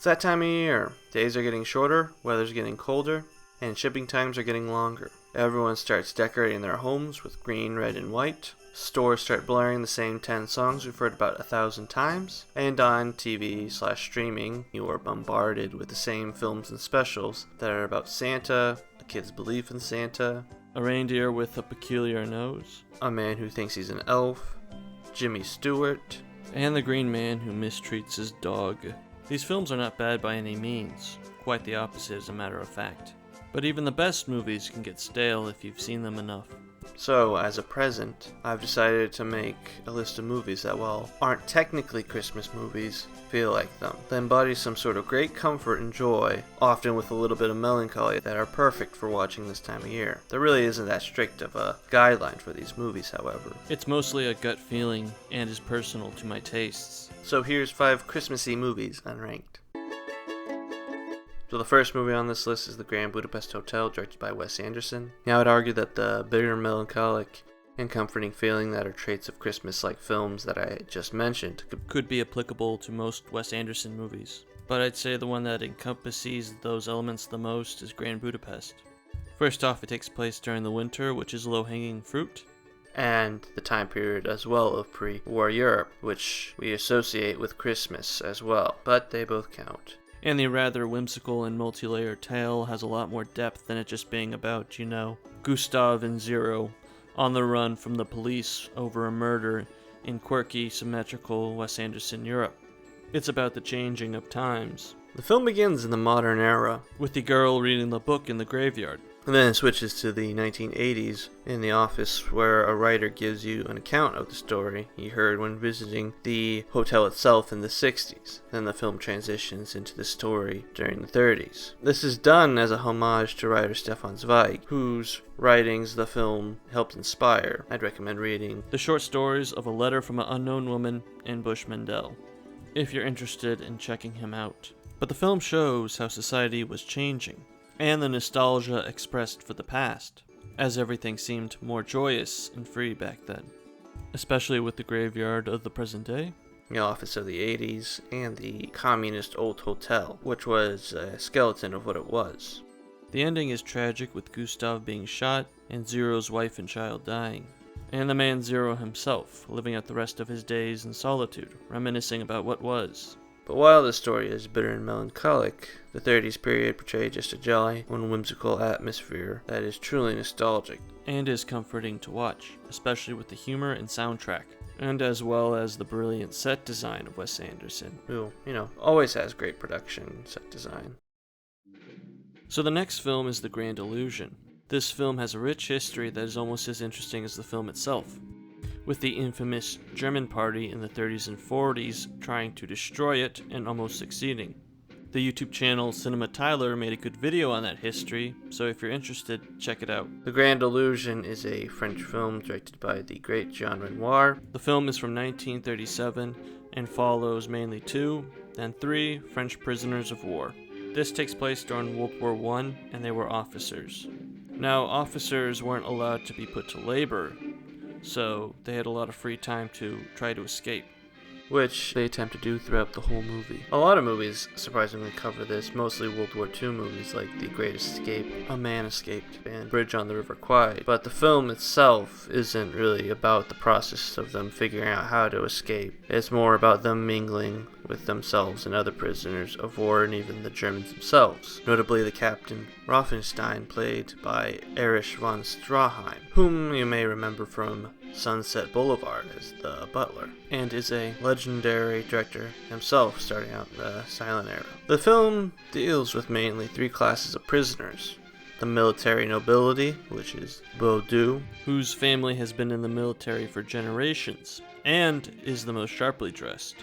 that time of year. Days are getting shorter, weather's getting colder, and shipping times are getting longer. Everyone starts decorating their homes with green, red, and white. Stores start blaring the same 10 songs we've heard about 1,000 times. And on TV/streaming, you are bombarded with the same films and specials that are about Santa, a kid's belief in Santa, a reindeer with a peculiar nose, a man who thinks he's an elf, Jimmy Stewart, and the green man who mistreats his dog. These films are not bad by any means. Quite the opposite, as a matter of fact. But even the best movies can get stale if you've seen them enough. So, as a present, I've decided to make a list of movies that, while aren't technically Christmas movies, feel like them. They embody some sort of great comfort and joy, often with a little bit of melancholy, that are perfect for watching this time of year. There really isn't that strict of a guideline for these movies, however. It's mostly a gut feeling and is personal to my tastes. So here's 5 Christmassy movies unranked. So the first movie on this list is The Grand Budapest Hotel, directed by Wes Anderson. Now I'd argue that the bitter, melancholic, and comforting feeling that are traits of Christmas-like films that I just mentioned could be applicable to most Wes Anderson movies. But I'd say the one that encompasses those elements the most is Grand Budapest. First off, it takes place during the winter, which is low-hanging fruit. And the time period as well of pre-war Europe, which we associate with Christmas as well, but they both count. And the rather whimsical and multi-layered tale has a lot more depth than it just being about, Gustav and Zero on the run from the police over a murder in quirky, symmetrical Wes Anderson Europe. It's about the changing of times. The film begins in the modern era, with the girl reading the book in the graveyard. And then it switches to the 1980s in the office, where a writer gives you an account of the story he heard when visiting the hotel itself in the 60s. Then the film transitions into the story during the 30s. This is done as a homage to writer Stefan Zweig, whose writings the film helped inspire. I'd recommend reading The Short Stories of a Letter from an Unknown Woman and Bush Mendel, if you're interested in checking him out. But the film shows how society was changing, and the nostalgia expressed for the past, as everything seemed more joyous and free back then, especially with the graveyard of the present day, the office of the 80s, and the communist old hotel, which was a skeleton of what it was. The ending is tragic, with Gustav being shot and Zero's wife and child dying, and the man Zero himself living out the rest of his days in solitude, reminiscing about what was. But while the story is bitter and melancholic, the 30s period portrayed just a jolly and whimsical atmosphere that is truly nostalgic. And is comforting to watch, especially with the humor and soundtrack, and as well as the brilliant set design of Wes Anderson, who, always has great production set design. So the next film is The Grand Illusion. This film has a rich history that is almost as interesting as the film itself, with the infamous German party in the 30s and 40s trying to destroy it and almost succeeding. The YouTube channel Cinema Tyler made a good video on that history, so if you're interested, check it out. The Grand Illusion is a French film directed by the great Jean Renoir. The film is from 1937 and follows mainly 2 and 3 French prisoners of war. This takes place during World War I, and they were officers. Now, officers weren't allowed to be put to labor, so they had a lot of free time to try to escape, which they attempt to do throughout the whole movie. A lot of movies surprisingly cover this, mostly World War II movies like The Great Escape, A Man Escaped, and Bridge on the River Kwai. But the film itself isn't really about the process of them figuring out how to escape. It's more about them mingling with themselves and other prisoners of war, and even the Germans themselves. Notably the Captain Rothenstein, played by Erich von Stroheim, whom you may remember from Sunset Boulevard as the butler, and is a legendary director himself starting out in the silent era. The film deals with mainly 3 classes of prisoners. The military nobility, which is Baudu, whose family has been in the military for generations, and is the most sharply dressed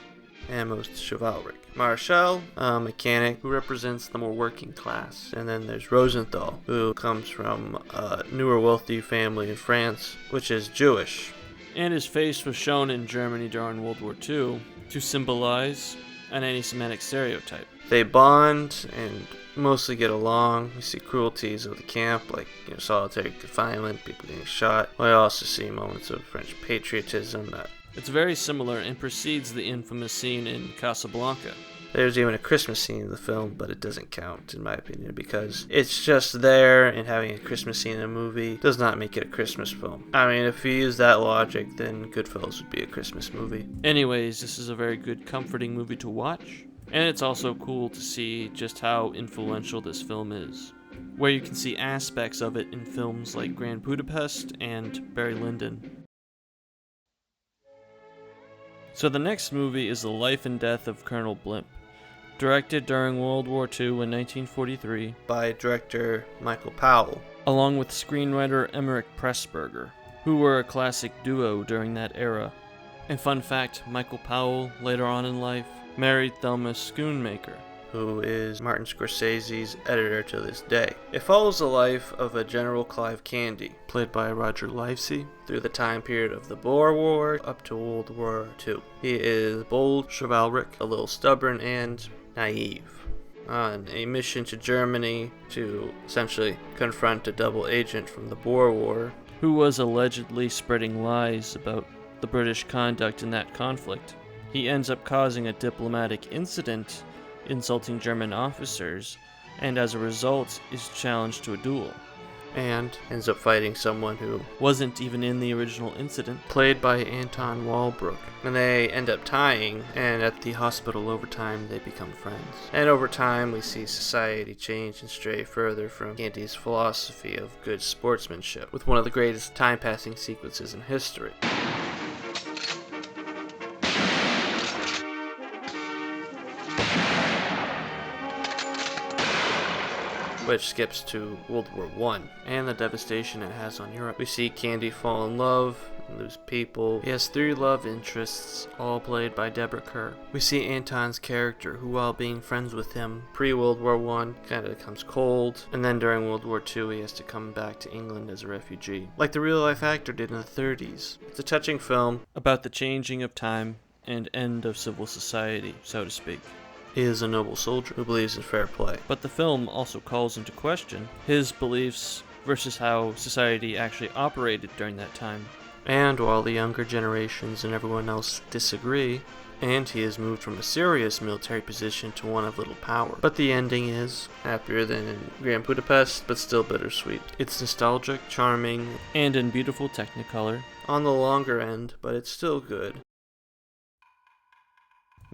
and most chivalric. Marshall, a mechanic who represents the more working class. And then there's Rosenthal, who comes from a newer wealthy family in France, which is Jewish. And his face was shown in Germany during World War II to symbolize an anti-Semitic stereotype. They bond and mostly get along. We see cruelties of the camp, like solitary confinement, people getting shot. We also see moments of French patriotism that it's very similar and precedes the infamous scene in Casablanca. There's even a Christmas scene in the film, but it doesn't count, in my opinion, because it's just there, and having a Christmas scene in a movie does not make it a Christmas film. I mean, if you use that logic, then Goodfellas would be a Christmas movie. Anyways, this is a very good, comforting movie to watch, and it's also cool to see just how influential this film is, where you can see aspects of it in films like Grand Budapest and Barry Lyndon. So the next movie is The Life and Death of Colonel Blimp, directed during World War II in 1943 by director Michael Powell, along with screenwriter Emmerich Pressburger, who were a classic duo during that era. And fun fact, Michael Powell, later on in life, married Thelma Schoonmaker, who is Martin Scorsese's editor to this day. It follows the life of a General Clive Candy, played by Roger Livesey, through the time period of the Boer War up to World War II. He is bold, chivalric, a little stubborn, and naive, on a mission to Germany to essentially confront a double agent from the Boer War, who was allegedly spreading lies about the British conduct in that conflict. He ends up causing a diplomatic incident, insulting German officers, and as a result is challenged to a duel. And ends up fighting someone who wasn't even in the original incident, played by Anton Walbrook. And they end up tying, and at the hospital over time they become friends. And over time we see society change and stray further from Candy's philosophy of good sportsmanship, with one of the greatest time-passing sequences in history. Which skips to World War I and the devastation it has on Europe. We see Candy fall in love and lose people. He has 3 love interests, all played by Deborah Kerr. We see Anton's character, who while being friends with him pre-World War I, kind of becomes cold, and then during World War II he has to come back to England as a refugee, like the real-life actor did in the 30s. It's a touching film about the changing of time and end of civil society, so to speak. He is a noble soldier who believes in fair play. But the film also calls into question his beliefs versus how society actually operated during that time. And while the younger generations and everyone else disagree, and he is moved from a serious military position to one of little power. But the ending is happier than in Grand Budapest, but still bittersweet. It's nostalgic, charming, and in beautiful Technicolor. On the longer end, but it's still good.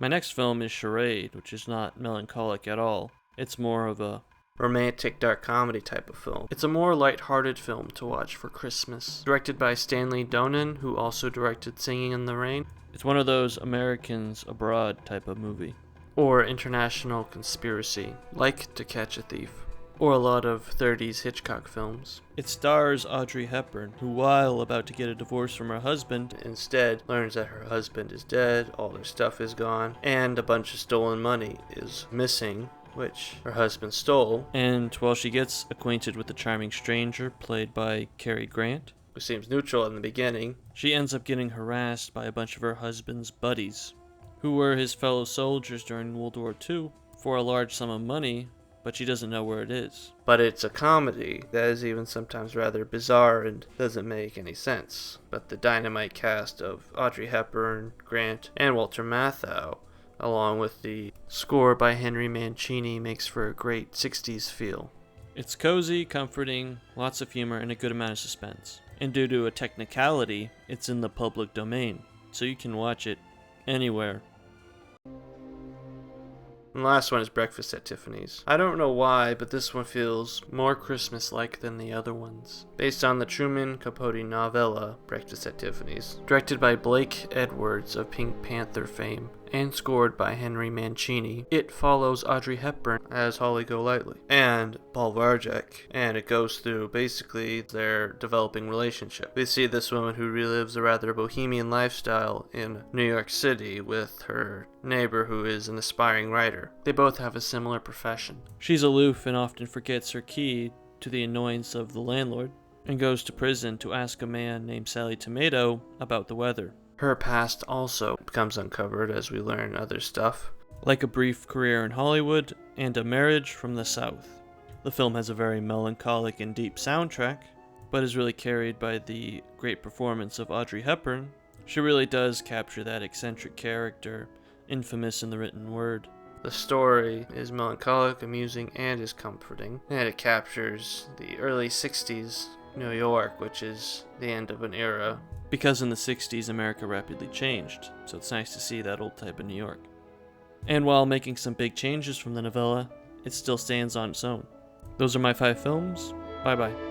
My next film is Charade, which is not melancholic at all. It's more of a romantic dark comedy type of film. It's a more light-hearted film to watch for Christmas. Directed by Stanley Donen, who also directed Singing in the Rain. It's one of those Americans Abroad type of movie. Or International Conspiracy, like To Catch a Thief. Or a lot of 30s Hitchcock films. It stars Audrey Hepburn, who while about to get a divorce from her husband, instead learns that her husband is dead, all their stuff is gone, and a bunch of stolen money is missing, which her husband stole. And while she gets acquainted with the charming stranger, played by Cary Grant, who seems neutral in the beginning, she ends up getting harassed by a bunch of her husband's buddies, who were his fellow soldiers during World War II, for a large sum of money, but she doesn't know where it is. But it's a comedy that is even sometimes rather bizarre and doesn't make any sense. But the dynamite cast of Audrey Hepburn, Grant, and Walter Matthau, along with the score by Henry Mancini, makes for a great 60s feel. It's cozy, comforting, lots of humor, and a good amount of suspense. And due to a technicality, it's in the public domain, so you can watch it anywhere. And the last one is Breakfast at Tiffany's. I don't know why, but this one feels more Christmas-like than the other ones. Based on the Truman Capote novella, Breakfast at Tiffany's. Directed by Blake Edwards of Pink Panther fame, and scored by Henry Mancini. It follows Audrey Hepburn as Holly Golightly and Paul Varjak, and it goes through basically their developing relationship. We see this woman who relives a rather bohemian lifestyle in New York City with her neighbor who is an aspiring writer. They both have a similar profession. She's aloof and often forgets her key, to the annoyance of the landlord, and goes to prison to ask a man named Sally Tomato about the weather. Her past also becomes uncovered as we learn other stuff, like a brief career in Hollywood and a marriage from the South. The film has a very melancholic and deep soundtrack, but is really carried by the great performance of Audrey Hepburn. She really does capture that eccentric character, infamous in the written word. The story is melancholic, amusing, and is comforting, and it captures the early 60s New York, which is the end of an era. Because in the 60s, America rapidly changed, so it's nice to see that old type of New York. And while making some big changes from the novella, it still stands on its own. Those are my 5 films. Bye bye.